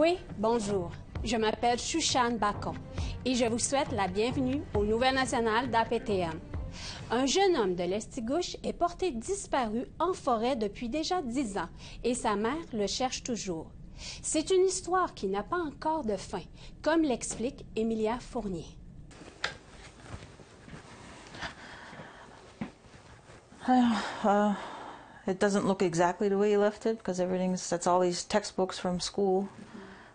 Oui, bonjour. Je m'appelle Chouchane Bacon et je vous souhaite la bienvenue aux Nouvelles nationales d'APTN. Un jeune homme de l'Estigouche est porté disparu en forêt depuis déjà 10 ans et sa mère le cherche toujours. C'est une histoire qui n'a pas encore de fin, comme l'explique Emilia Fournier. It doesn't look exactly the way he left it because that's all these textbooks from school.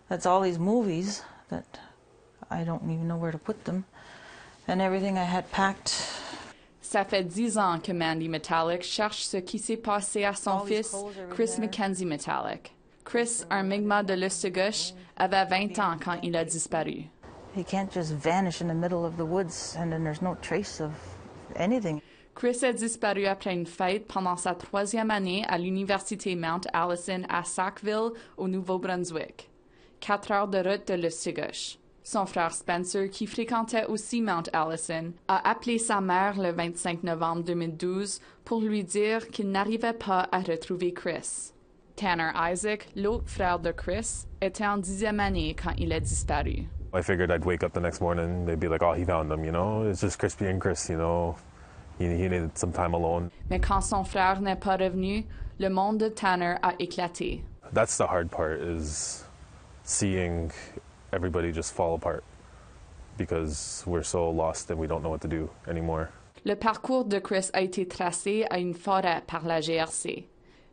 That's all these movies that I don't even know where to put them. And everything I had packed. Ça fait 10 ans que Mandy Metallic cherche ce qui s'est passé à son fils, Chris Mackenzie Metallic. Chris, un Mi'kmaq de l'Estigouche, avait 20 ans quand il a disparu. He can't just vanish in the middle of the woods and then there's no trace of anything. Chris a disparu après une fête pendant sa 3e année à l'université Mount Allison à Sackville, au Nouveau-Brunswick. 4 heures de route de l'Estigouche. Son frère Spencer, qui fréquentait aussi Mount Allison, a appelé sa mère le 25 novembre 2012 pour lui dire qu'il n'arrivait pas à retrouver Chris. Tanner Isaac, l'autre frère de Chris, était en 10e année quand il a disparu. I figured I'd wake up the next morning, they'd be like, oh, he found him, you know? It's just Chris being Chris, you know? He needed some time alone. Mais quand son frère n'est pas revenu, le monde de Tanner a éclaté. That's the hard part, is seeing everybody just fall apart because we're so lost and we don't know what to do anymore. Le parcours de Chris a été tracé à une forêt par la GRC,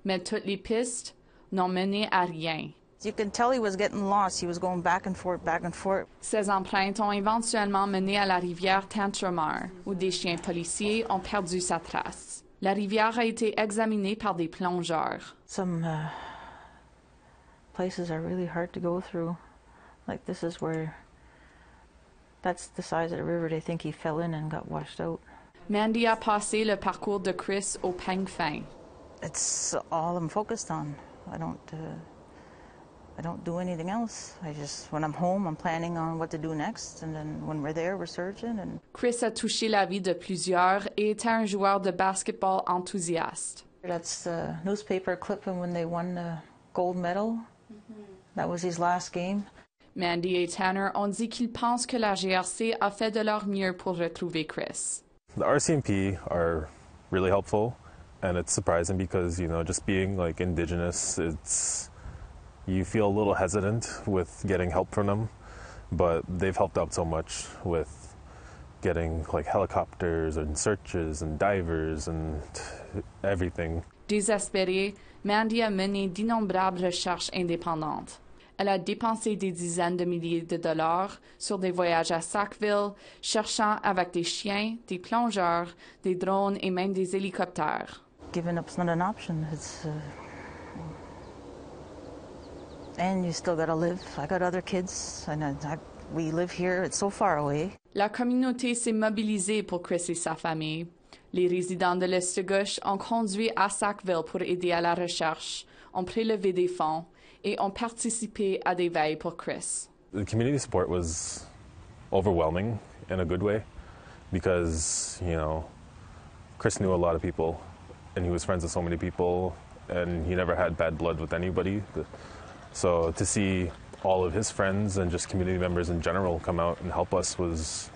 mais toutes les pistes n'ont mené à rien. You can tell he was getting lost. He was going back and forth, back and forth. Ces empreintes ont éventuellement mené à la rivière Tantramar, où des chiens policiers ont perdu sa trace. La rivière a été examinée par des plongeurs. Some places are really hard to go through. Like this is where, that's the size of the river they think he fell in and got washed out. Mandy a passé le parcours de Chris au peigne fin. It's all I'm focused on. I don't do anything else. When I'm home, I'm planning on what to do next, and then when we're there, we're searching. And Chris a touché la vie de plusieurs et était un joueur de basketball enthousiaste. That's the newspaper clipping when they won the gold medal. That was his last game. Mandy et Tanner ont dit qu'ils pensent que la GRC a fait de leur mieux pour retrouver Chris. The RCMP are really helpful, and it's surprising because, you know, just being like Indigenous, you feel a little hesitant with getting help from them, but they've helped out so much with getting like helicopters and searches and divers and everything. Désespérée, Mandy a mené d'innombrables recherches indépendantes. Elle a dépensé des dizaines de milliers de dollars sur des voyages à Sackville, cherchant avec des chiens, des plongeurs, des drones et même des hélicoptères. Giving up's not an option. And you still gotta live. I got other kids, and we live here. It's so far away. La communauté s'est mobilisée pour Chris et sa famille. Les résidents de l'Estigouche ont conduit à Sackville pour aider à la recherche, ont prélevé des fonds et ont participé à des veilles pour Chris. The community support was overwhelming in a good way because, you know, Chris knew a lot of people and he was friends with so many people and he never had bad blood with anybody. So to see all of his friends and just community members in general come out and help us was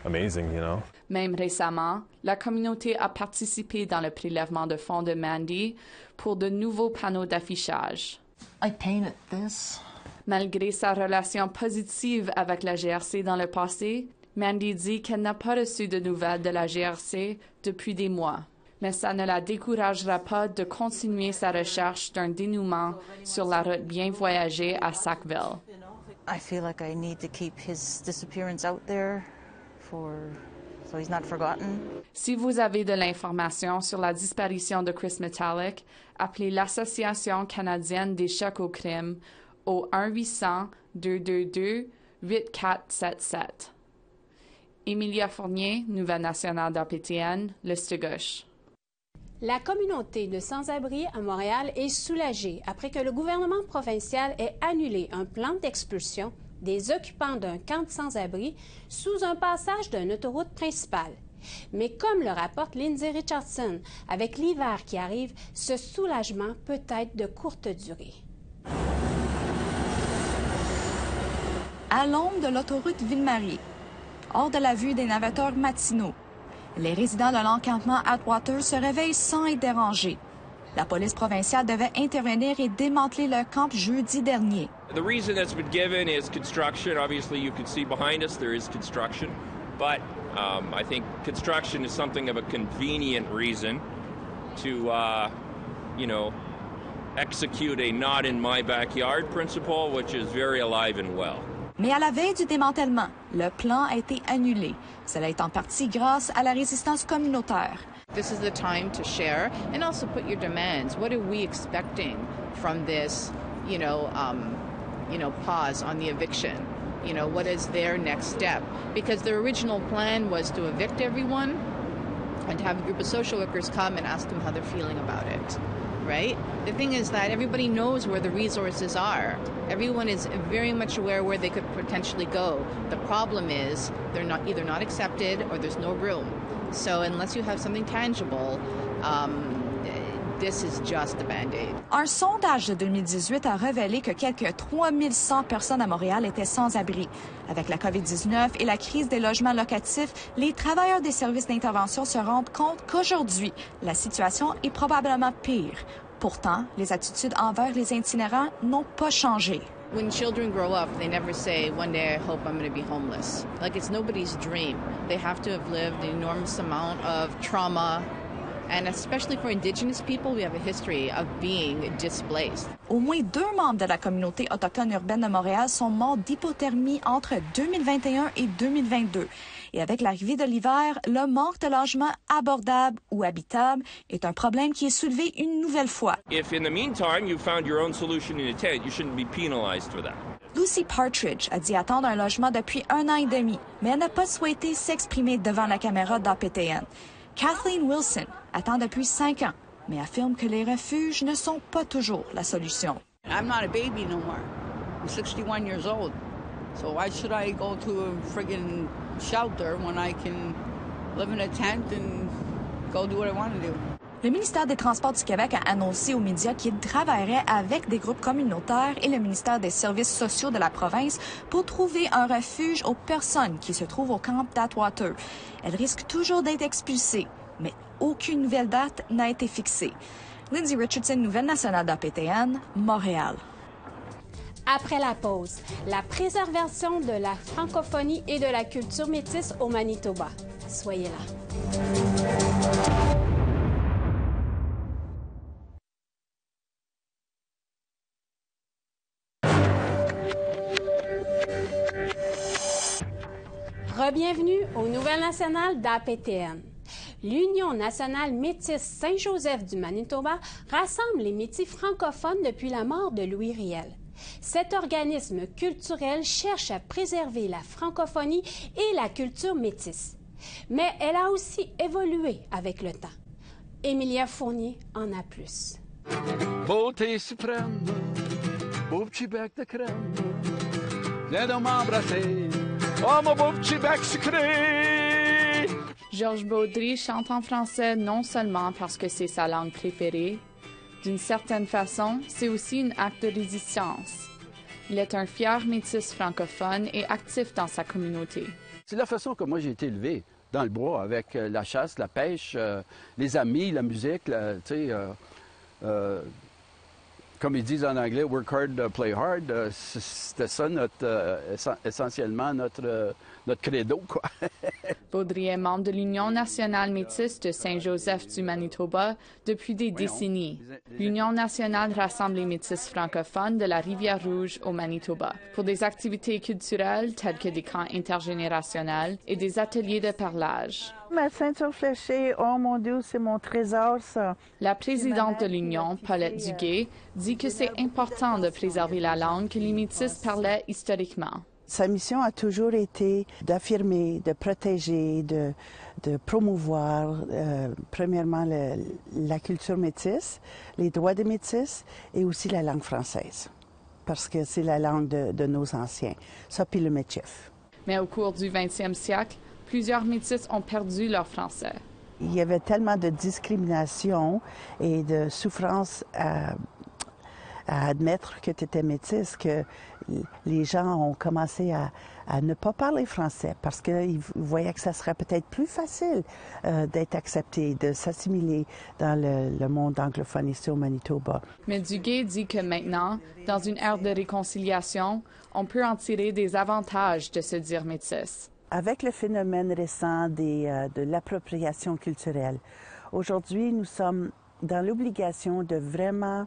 amazing, you know. Même récemment, la communauté a participé dans le prélèvement de fonds de Mandy pour de nouveaux panneaux d'affichage. I painted this. Malgré sa relation positive avec la GRC dans le passé, Mandy dit qu'elle n'a pas reçu de nouvelles de la GRC depuis des mois. Mais ça ne la découragera pas de continuer sa recherche d'un dénouement sur la route bien voyagée à Sackville. I feel like I need to keep his disappearance out there so he's not forgotten. Si vous avez de l'information sur la disparition de Chris Metallic, appelez l'Association canadienne d'échec au crime au 1-800-222-8477. Emilia Fournier, Nouvelle nationale d'APTN, l'Estigouche. La communauté de sans-abri à Montréal est soulagée après que le gouvernement provincial ait annulé un plan d'expulsion des occupants d'un camp de sans-abri sous un passage d'une autoroute principale. Mais comme le rapporte Lindsay Richardson, avec l'hiver qui arrive, ce soulagement peut être de courte durée. à l'ombre de l'autoroute Ville-Marie, hors de la vue des navetteurs matinaux. Les résidents de l'encampement Atwater se réveillent sans être dérangés. La police provinciale devait intervenir et démanteler le camp jeudi dernier. The reason that's been given is construction. Obviously, you can see behind us there is construction, but I think construction is something of a convenient reason to, execute a not in my backyard principle, which is very alive and well. Mais à la veille du démantèlement, le plan a été annulé. Cela est en partie grâce à la résistance communautaire. This is the time to share and also put your demands. What are we expecting from this, pause on the eviction? What is their next step? Because their original plan was to evict everyone and have a group of social workers come and ask them how they're feeling about it, right? The thing is that everybody knows where the resources are. Everyone is very much aware where they could potentially go. The problem is they're either not accepted or there's no room. So unless you have something tangible, this is just the Band-Aid. Un sondage de 2018 a révélé que quelques 3100 personnes à Montréal étaient sans abri. Avec la COVID-19 et la crise des logements locatifs, les travailleurs des services d'intervention se rendent compte qu'aujourd'hui, la situation est probablement pire. Pourtant, les attitudes envers les itinérants n'ont pas changé. When children grow up, they never say, one day I hope I'm going to be homeless. Like, it's nobody's dream. They have to have lived an enormous amount of trauma. And especially for Indigenous people, we have a history of being displaced. Au moins 2 membres de la communauté autochtone urbaine de Montréal sont morts d'hypothermie entre 2021 et 2022. Et avec l'arrivée de l'hiver, le manque de logements abordables ou habitables est un problème qui est soulevé une nouvelle fois. If in the meantime you found your own solution in a tent, you shouldn't be penalized for that. Lucy Partridge a dit attendre un logement depuis 1 an et demi, mais elle n'a pas souhaité s'exprimer devant la caméra d'APTN. Kathleen Wilson attend depuis 5 ans, mais affirme que les refuges ne sont pas toujours la solution. I'm not a baby no more. I'm 61 years old. So why should I go to a friggin' shelter when I can live in a tent and go do what I want to do? Le ministère des Transports du Québec a annoncé aux médias qu'il travaillerait avec des groupes communautaires et le ministère des Services sociaux de la province pour trouver un refuge aux personnes qui se trouvent au camp d'Atwater. Elles risquent toujours d'être expulsées, mais aucune nouvelle date n'a été fixée. Lindsay Richardson, Nouvelle nationale d'APTN, Montréal. Après la pause, la préservation de la francophonie et de la culture métisse au Manitoba. Soyez là. Bienvenue aux Nouvelles nationales d'APTN. L'Union nationale métisse Saint-Joseph du Manitoba rassemble les métis francophones depuis la mort de Louis Riel. Cet organisme culturel cherche à préserver la francophonie et la culture métisse. Mais elle a aussi évolué avec le temps. Émilia Fournier en a plus. Beauté suprême, beau petit bec de crème, viens donc m'embrasser. Oh, mon beau petit bec sucré! Georges Baudry chante en français non seulement parce que c'est sa langue préférée. D'une certaine façon, c'est aussi un acte de résistance. Il est un fier métis francophone et actif dans sa communauté. C'est la façon que moi j'ai été élevé, dans le bois, avec la chasse, la pêche, les amis, la musique, comme ils disent en anglais, work hard, play hard. C'était ça essentiellement notre credo, quoi. Baudry est membre de l'Union nationale métisse de Saint-Joseph du Manitoba depuis des décennies. L'Union nationale rassemble les métis francophones de la Rivière-Rouge au Manitoba pour des activités culturelles telles que des camps intergénérationnels et des ateliers de parlage. Ma ceinture fléchée, oh mon Dieu, c'est mon trésor, ça. La présidente de l'Union, Paulette Duguay, dit que c'est important de préserver la langue que les métis parlaient historiquement. Sa mission a toujours été d'affirmer, de protéger, de promouvoir, premièrement, la culture métisse, les droits des métis et aussi la langue française, parce que c'est la langue de nos anciens, ça puis le métis. Mais au cours du 20e siècle, plusieurs métis ont perdu leur français. Il y avait tellement de discrimination et de souffrance à admettre que tu étais métisse, que les gens ont commencé à ne pas parler français parce qu'ils voyaient que ça serait peut-être plus facile d'être accepté, de s'assimiler dans le monde anglophone ici au Manitoba. Mais Duguay dit que maintenant, dans une ère de réconciliation, on peut en tirer des avantages de se dire métisse. Avec le phénomène récent de l'appropriation culturelle, aujourd'hui, nous sommes dans l'obligation de vraiment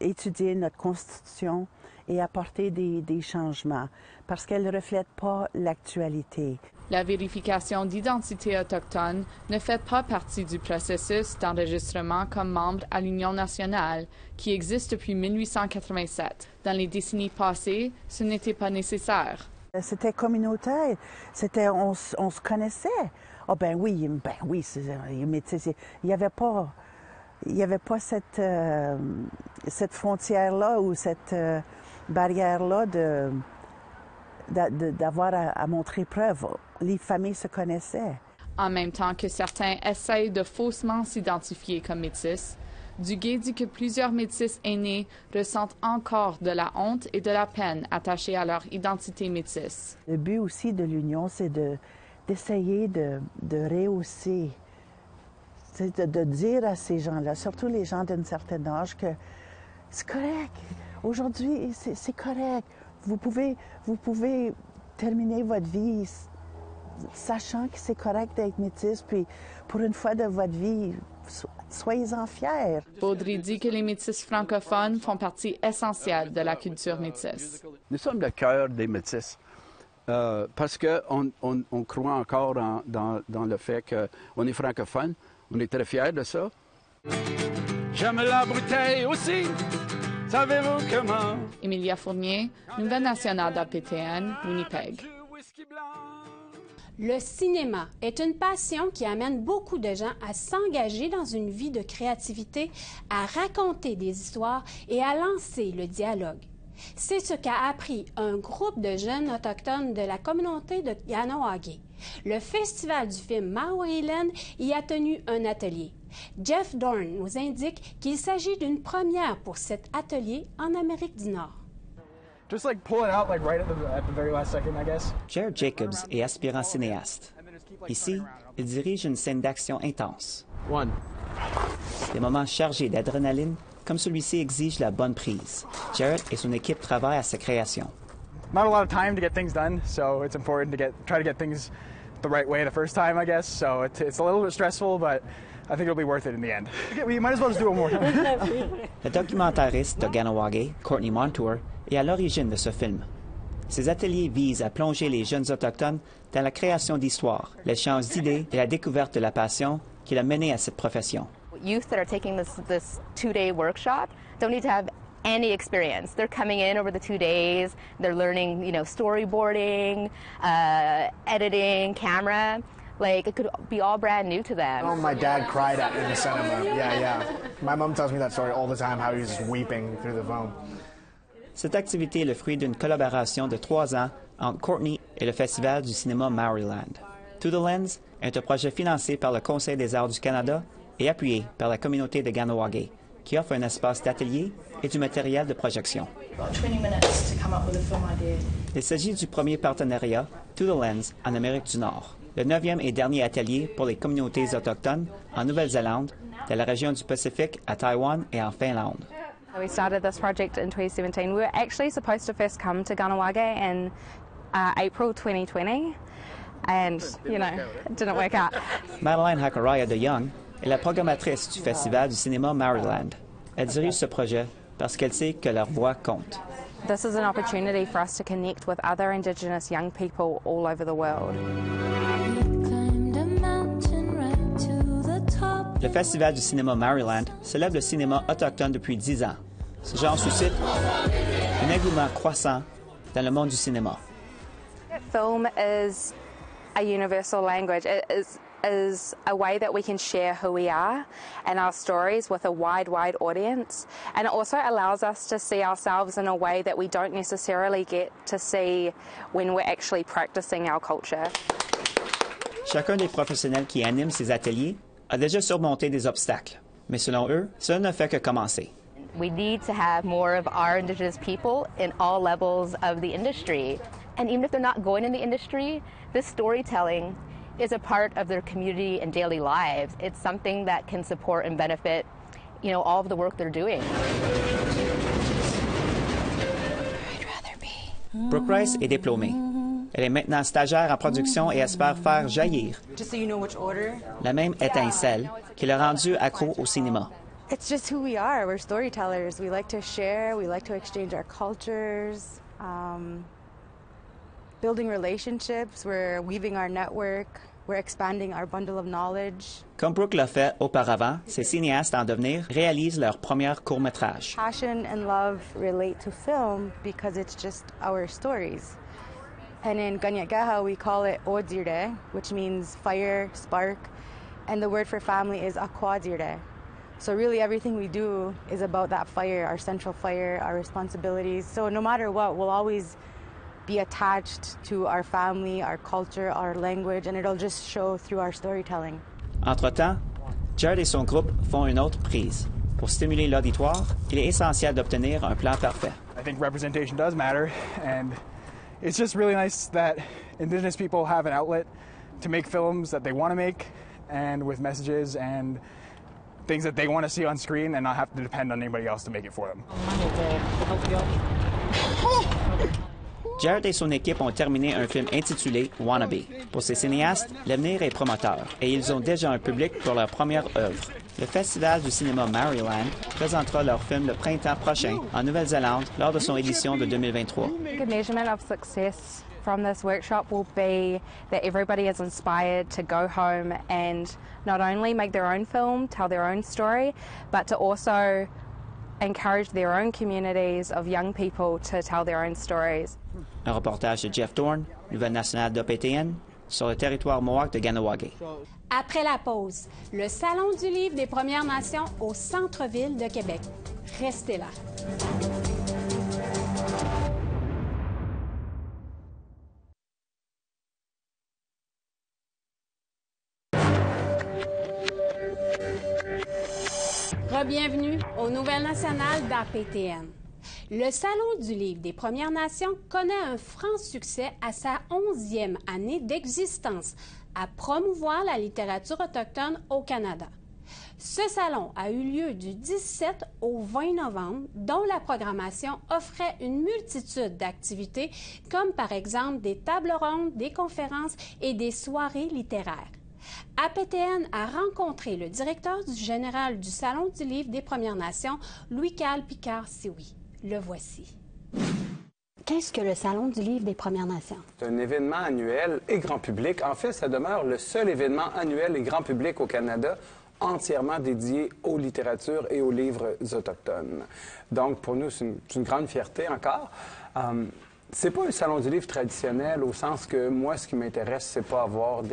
étudier notre Constitution et apporter des changements parce qu'elle ne reflète pas l'actualité. La vérification d'identité autochtone ne fait pas partie du processus d'enregistrement comme membre à l'Union nationale, qui existe depuis 1887. Dans les décennies passées, ce n'était pas nécessaire. C'était communautaire. On se connaissait. Ah ben oui, métis. Il n'y avait pas cette frontière-là ou cette barrière-là d'avoir à montrer preuve. Les familles se connaissaient. En même temps que certains essayent de faussement s'identifier comme métis, Duguay dit que plusieurs métis aînés ressentent encore de la honte et de la peine attachées à leur identité métisse. Le but aussi de l'Union, c'est d'essayer de rehausser, de dire à ces gens-là, surtout les gens d'un certain âge, que c'est correct. Aujourd'hui, c'est correct. Vous pouvez terminer votre vie sachant que c'est correct d'être métis, puis pour une fois de votre vie, soyez-en fiers. Baudry dit que les métis francophones font partie essentielle de la culture métisse. Nous sommes le cœur des métis parce qu'on croit encore dans le fait qu'on est francophone. On est très fiers de ça. J'aime la bouteille aussi. Savez-vous comment? Emilia Fournier, Nouvelle nationale d'APTN, Winnipeg. Le cinéma est une passion qui amène beaucoup de gens à s'engager dans une vie de créativité, à raconter des histoires et à lancer le dialogue. C'est ce qu'a appris un groupe de jeunes autochtones de la communauté de Kahnawake. Le Festival du film Maoriland y a tenu un atelier. Jeff Dorn nous indique qu'il s'agit d'une première pour cet atelier en Amérique du Nord. Just like pull it out like right at the very last second, I guess. Jared Jacobs est aspirant cinéaste. Ici, il dirige une scène d'action intense. Des moments chargés d'adrénaline, comme celui-ci exigent la bonne prise. Jared et son équipe travaillent à sa création. Not a lot of time to get things done, so it's important to try to get things the right way the first time, I guess. So it's a little bit stressful, but I think it'll be worth it in the end. We might as well just do it one more time. Le documentariste de Kahnawake, Courtney Montour, est à l'origine de ce film. Ces ateliers visent à plonger les jeunes autochtones dans la création d'histoires, l'échange d'idées et la découverte de la passion qui l'a mené à cette profession. Youth that are taking this two-day workshop don't need to have any experience. They're coming in over the 2 days. They're learning, storyboarding, editing, camera. Like, it could be all brand new to them. Oh, my dad cried in the cinema. Yeah. My mom tells me that story all the time, how he was just weeping through the phone. Cette activité est le fruit d'une collaboration de 3 ans entre Courtney et le Festival du cinéma Maoriland. To the Lens est un projet financé par le Conseil des arts du Canada et appuyé par la communauté de Kahnawake, qui offre un espace d'atelier et du matériel de projection. Il s'agit du premier partenariat To the Lens en Amérique du Nord, le 9e et dernier atelier pour les communautés autochtones en Nouvelle-Zélande, de la région du Pacifique à Taïwan et en Finlande. We started this project in 2017. We were actually supposed to first come to Kahnawake in April 2020, and, it didn't work out. Madeline Hakaraya de Young est la programmatrice du Festival du cinéma Maoriland. Elle dirige ce projet parce qu'elle sait que leur voix compte. This is an opportunity for us to connect with other Indigenous young people all over the world. Le Festival du cinéma Maoriland célèbre le cinéma autochtone depuis 10 ans. Ce genre suscite un engouement croissant dans le monde du cinéma. Film is a universal language. It is a way that we can share who we are and our stories with a wide audience. And it also allows us to see ourselves in a way that we don't necessarily get to see when we're actually practicing our culture. Chacun des professionnels qui animent ces ateliers a déjà surmonté des obstacles. Mais selon eux, cela ne fait que commencer. We need to have more of our Indigenous people in all levels of the industry. And even if they're not going in the industry, this storytelling is a part of their community and daily lives. It's something that can support and benefit, all of the work they're doing. Brooke Rice est diplômée. Elle est maintenant stagiaire en production et espère faire jaillir la même étincelle qui l'a rendue accro au cinéma. It's just who we are. We're storytellers. We like to share. We like to exchange our cultures. Building relationships. We're weaving our network. We're expanding our bundle of knowledge. Comme Brooke l'a fait auparavant, ces cinéastes en devenir réalisent leur premier court-métrage. Passion and love relate to film because it's just our stories. And in Ganyagaha, we call it Odzirde, which means fire, spark, and the word for family is Akwadirde. So really everything we do is about that fire, our central fire, our responsibilities. So no matter what, we'll always be attached to our family, our culture, our language, and it'll just show through our storytelling. Entre-temps, Jared et son groupe font une autre prise. Pour stimuler l'auditoire, il est essentiel d'obtenir un plan parfait. I think representation does matter, and it's just really nice that Indigenous people have an outlet to make films that they want to make, and with messages and things that they want to see on screen and not have to depend on anybody else to make it for them. Jared et son équipe ont terminé un film intitulé Wannabe. Pour ces cinéastes, l'avenir est prometteur et ils ont déjà un public pour leur première œuvre. Le Festival du cinéma Maryland présentera leur film le printemps prochain en Nouvelle-Zélande lors de son édition de 2023. A measurement of success from this workshop will be that everybody is inspired to go home and not only make their own film, tell their own story, but to also encourage their own communities of young people to tell their own stories. Un reportage de Jeff Dorn, Nouvelle nationale d'APTN, sur le territoire Mohawk de Kahnawake. Après la pause, le Salon du livre des Premières Nations au centre-ville de Québec. Restez là. Bienvenue aux Nouvelles nationales d'APTN. Le Salon du livre des Premières Nations connaît un franc succès à sa 11e année d'existence à promouvoir la littérature autochtone au Canada. Ce salon a eu lieu du 17 au 20 novembre, dont la programmation offrait une multitude d'activités, comme par exemple des tables rondes, des conférences et des soirées littéraires. APTN a rencontré le directeur général du Salon du livre des Premières Nations, Louis-Carl Picard-Sioui. Le voici. Qu'est-ce que le Salon du livre des Premières Nations? C'est un événement annuel et grand public. En fait, ça demeure le seul événement annuel et grand public au Canada entièrement dédié aux littératures et aux livres autochtones. Donc, pour nous, c'est une grande fierté encore. C'est pas un salon du livre traditionnel au sens que moi, ce qui m'intéresse, c'est pas avoir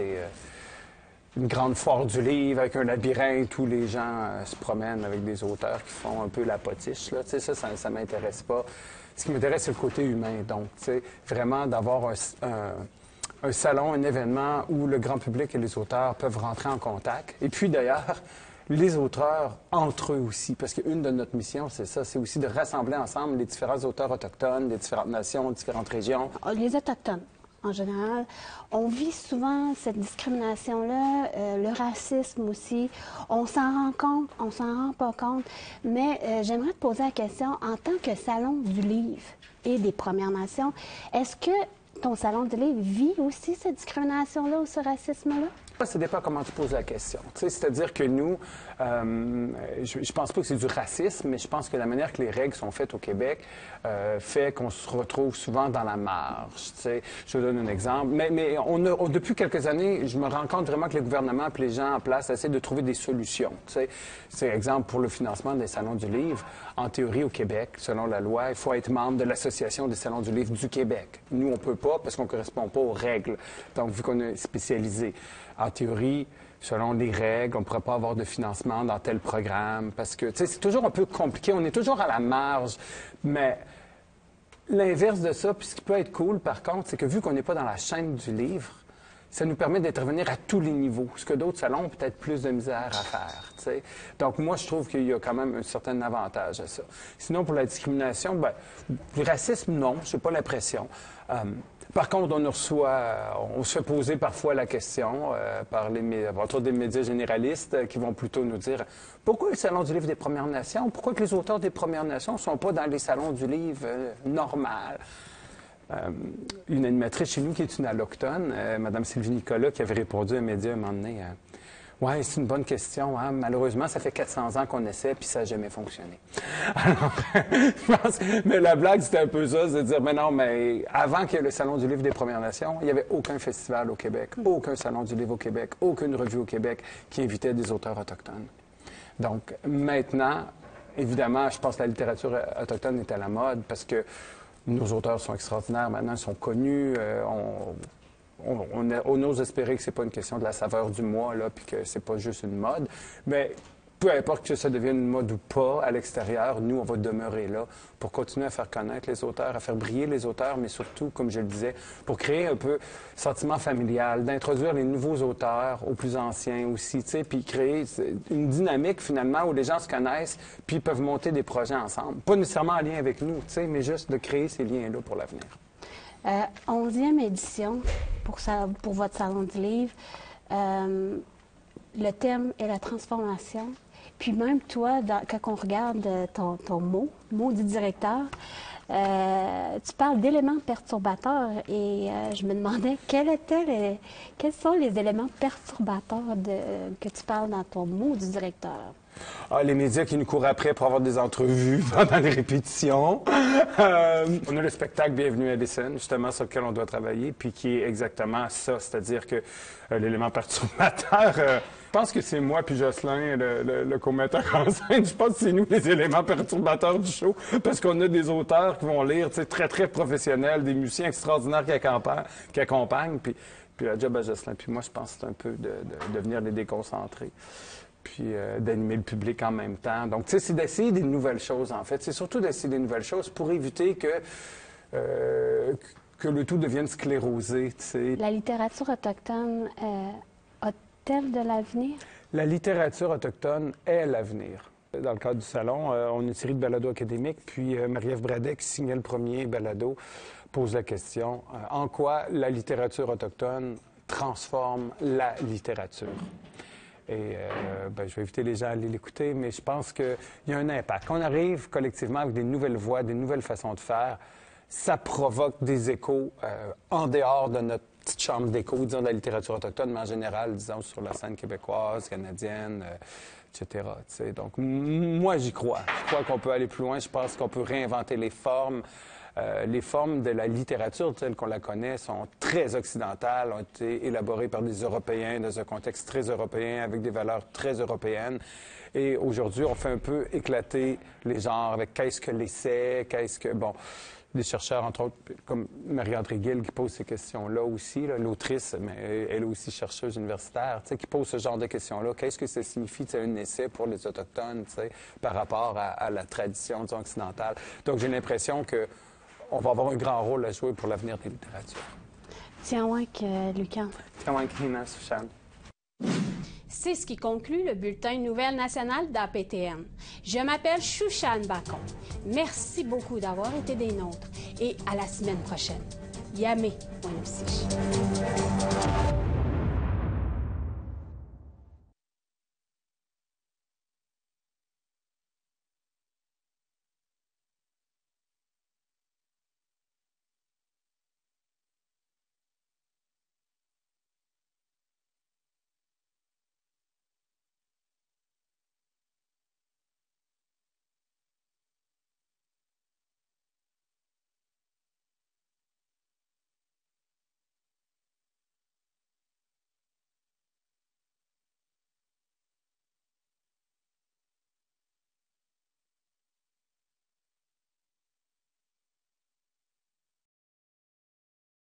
une grande foire du livre avec un labyrinthe où les gens se promènent avec des auteurs qui font un peu la potiche. Là. Ça m'intéresse pas. Ce qui m'intéresse, c'est le côté humain. Donc, vraiment d'avoir un salon, un événement où le grand public et les auteurs peuvent rentrer en contact. Et puis, d'ailleurs, les auteurs entre eux aussi, parce qu'une de notre missions, c'est ça, c'est aussi de rassembler ensemble les différents auteurs autochtones, des différentes nations, différentes régions. Les Autochtones, en général, on vit souvent cette discrimination-là, le racisme aussi. On s'en rend compte, on s'en rend pas compte. Mais j'aimerais te poser la question, en tant que salon du livre et des Premières Nations, est-ce que ton salon du livre vit aussi cette discrimination-là ou ce racisme-là? Ça dépend comment tu poses la question. C'est-à-dire que nous, je pense pas que c'est du racisme, mais je pense que la manière que les règles sont faites au Québec fait qu'on se retrouve souvent dans la marge. Je te donne un exemple. Mais depuis quelques années, je me rends compte vraiment que les gouvernements et les gens en place essaient de trouver des solutions. C'est exemple pour le financement des salons du livre. En théorie, au Québec, selon la loi, il faut être membre de l'Association des salons du livre du Québec. Nous, on peut pas parce qu'on ne correspond pas aux règles. Donc, vu qu'on est spécialisé. En théorie, selon les règles, on ne pourrait pas avoir de financement dans tel programme parce que, c'est toujours un peu compliqué. On est toujours à la marge. Mais l'inverse de ça, puis ce qui peut être cool, par contre, c'est que vu qu'on n'est pas dans la chaîne du livre, ça nous permet d'intervenir à tous les niveaux, ce que d'autres salons ont peut-être plus de misère à faire. T'sais. Donc, moi, je trouve qu'il y a quand même un certain avantage à ça. Sinon, pour la discrimination, ben, le racisme, non, je n'ai pas l'impression. Par contre, on se fait poser parfois la question par entre autres des médias généralistes qui vont plutôt nous dire pourquoi le Salon du livre des Premières Nations, pourquoi que les auteurs des Premières Nations ne sont pas dans les salons du livre normal. Une animatrice chez nous qui est une alloctone, Mme Sylvie Nicolas, qui avait répondu à un média un moment donné. Oui, c'est une bonne question. Hein? Malheureusement, ça fait 400 ans qu'on essaie, puis ça n'a jamais fonctionné. Alors, je pense, mais la blague, c'était un peu ça, c'est de dire, mais non, mais avant qu'il y ait le Salon du livre des Premières Nations, il n'y avait aucun festival au Québec, aucun Salon du livre au Québec, aucune revue au Québec qui invitait des auteurs autochtones. Donc, maintenant, évidemment, je pense que la littérature autochtone est à la mode parce que nos auteurs sont extraordinaires, maintenant, ils sont connus. On ose espérer que c'est pas une question de la saveur du mois, là, puis que c'est pas juste une mode. Mais peu importe que ça devienne une mode ou pas, à l'extérieur, nous, on va demeurer là pour continuer à faire connaître les auteurs, à faire briller les auteurs, mais surtout, comme je le disais, pour créer un peu sentiment familial, d'introduire les nouveaux auteurs aux plus anciens aussi, tu sais, puis créer une dynamique, finalement, où les gens se connaissent, puis peuvent monter des projets ensemble. Pas nécessairement en lien avec nous, tu sais, mais juste de créer ces liens-là pour l'avenir. 11e édition pour votre Salon du livre. Le thème est la transformation. Puis même toi, quand on regarde ton mot du directeur, tu parles d'éléments perturbateurs et je me demandais quels sont les éléments perturbateurs que tu parles dans ton mot du directeur. Ah, les médias qui nous courent après pour avoir des entrevues pendant les répétitions. On a le spectacle Bienvenue à Edison, justement, sur lequel on doit travailler, puis qui est exactement ça, c'est-à-dire que l'élément perturbateur, je pense que c'est moi puis Jocelyn, le co-metteur en scène, je pense que c'est nous les éléments perturbateurs du show, parce qu'on a des auteurs qui vont lire, tu sais, très, très professionnels, des musiciens extraordinaires qui accompagnent, puis la job à Jocelyn, puis moi, je pense que c'est un peu de venir les déconcentrer. Puis d'animer le public en même temps. Donc, tu sais, c'est d'essayer des nouvelles choses, en fait. C'est surtout d'essayer des nouvelles choses pour éviter que le tout devienne sclérosé, tu sais. La littérature autochtone a-t-elle de l'avenir? La littérature autochtone est l'avenir. Dans le cadre du salon, on a une série de balados académiques, puis Marie-Ève Bradet, qui signait le premier balado, pose la question en quoi la littérature autochtone transforme la littérature? Et je vais inviter les gens à aller l'écouter, mais je pense qu'il y a un impact. Quand on arrive collectivement avec des nouvelles voix, des nouvelles façons de faire, ça provoque des échos en dehors de notre petite chambre d'écho, disons, de la littérature autochtone, mais en général, disons, sur la scène québécoise, canadienne, etc. T'sais. Donc, moi, j'y crois. Je crois qu'on peut aller plus loin. Je pense qu'on peut réinventer les formes. Les formes de la littérature telles qu'on la connaît sont très occidentales, ont été élaborées par des Européens dans un contexte très européen, avec des valeurs très européennes. Et aujourd'hui, on fait un peu éclater les genres avec qu'est-ce que l'essai, qu'est-ce que... Bon, des chercheurs, entre autres, comme Marie-André Gill, qui pose ces questions-là aussi, l'autrice, mais elle est aussi chercheuse universitaire, qui pose ce genre de questions-là. Qu'est-ce que ça signifie, un essai pour les Autochtones, par rapport à la tradition, disons, occidentale? Donc, j'ai l'impression que on va avoir un grand rôle à jouer pour l'avenir des littératures. Tianwak, Lucan. Tianwak, Hina, Sushan. C'est ce qui conclut le bulletin Nouvelles nationales d'APTN. Je m'appelle Shushan Bacon. Merci beaucoup d'avoir été des nôtres et à la semaine prochaine. Yamé, Wanousish.